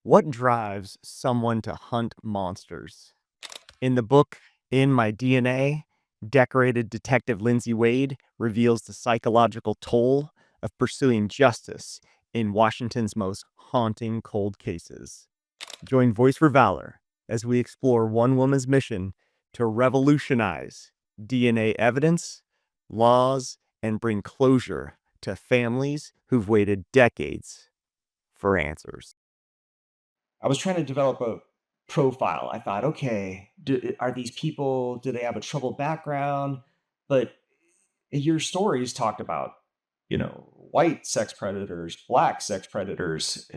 What drives someone to hunt monsters? In the book, In My DNA, decorated detective Lindsey Wade reveals the psychological toll of pursuing justice in Washington's most haunting cold cases. Join Voice for Valor as we explore one woman's mission to revolutionize DNA evidence, laws, and bring closure to families who've waited decades for answers. I was trying to develop a profile. I thought, okay, are these people, do they have a troubled background? But your stories talked about, white sex predators, black sex predators,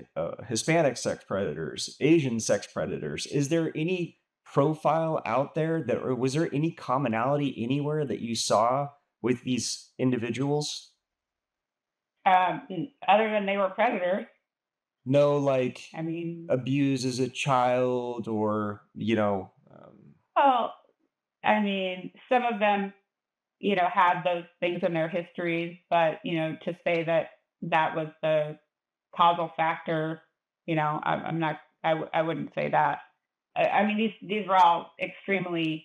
Hispanic sex predators, Asian sex predators. Is there any profile out there that, or was there any commonality anywhere that you saw with these individuals? Other than they were predators. No, like I mean, abuse as a child or, well, I mean, some of them, had those things in their histories, but to say that that was the causal factor, I'm not, I wouldn't say that. I mean, these were all extremely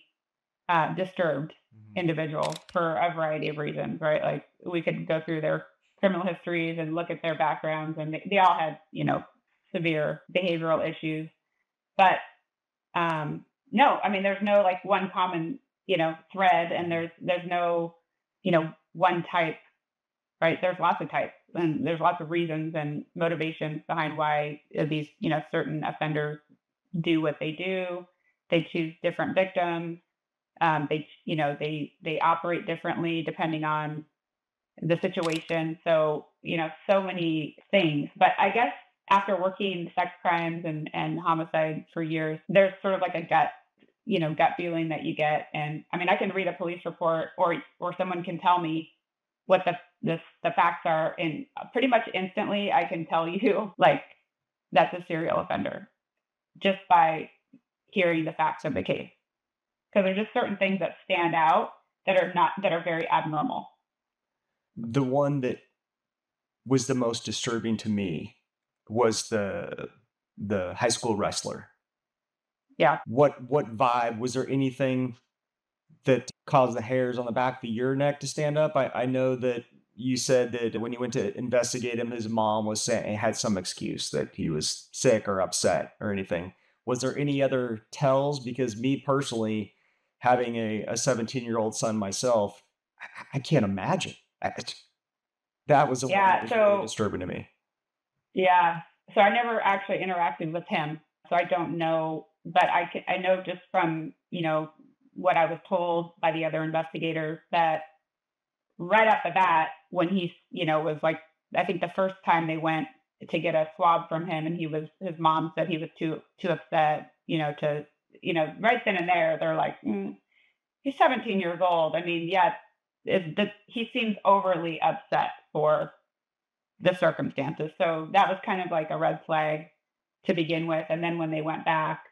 disturbed Mhm. individuals for a variety of reasons, right? Like we could go through their criminal histories and look at their backgrounds, and they all had, severe behavioral issues. But no, I mean, there's no like one common, thread, and there's no, one type, right? There's lots of types, and there's lots of reasons and motivations behind why these, certain offenders do what they do. They choose different victims. They operate differently depending on the situation. So, so many things. But I guess after working sex crimes and homicide for years, there's sort of like a gut feeling that you get. And I mean, I can read a police report or someone can tell me what the facts are, and pretty much instantly I can tell you like that's a serial offender just by hearing the facts of the case. Because there's just certain things that stand out that are very abnormal. The one that was the most disturbing to me was the high school wrestler. Yeah. What vibe was there? Anything that caused the hairs on the back of your neck to stand up? I know that you said that when you went to investigate him, his mom was saying had some excuse that he was sick or upset or anything. Was there any other tells? Because me personally, having a 17-year-old son myself, I can't imagine. That was the one that Yeah. was really So disturbing to me. yeah. So I never actually interacted with him. So I don't know, but I know just from, what I was told by the other investigators that right off the bat, when he, was like, I think the first time they went to get a swab from him, and his mom said he was too upset, to, right then and there, they're like, he's 17 years old. I mean, yeah, he seems overly upset for the circumstances. So that was kind of like a red flag to begin with. And then when they went back,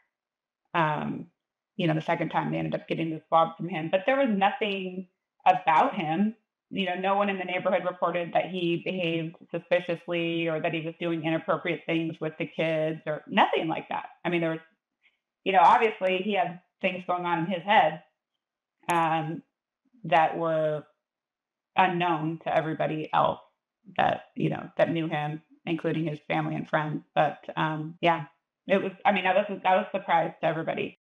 um, the second time they ended up getting the swab from him, but there was nothing about him. No one in the neighborhood reported that he behaved suspiciously or that he was doing inappropriate things with the kids or nothing like that. I mean, there was, obviously he had things going on in his head um, that were unknown to everybody else that that knew him, including his family and friends. But yeah, it was. I mean, I was surprised to everybody.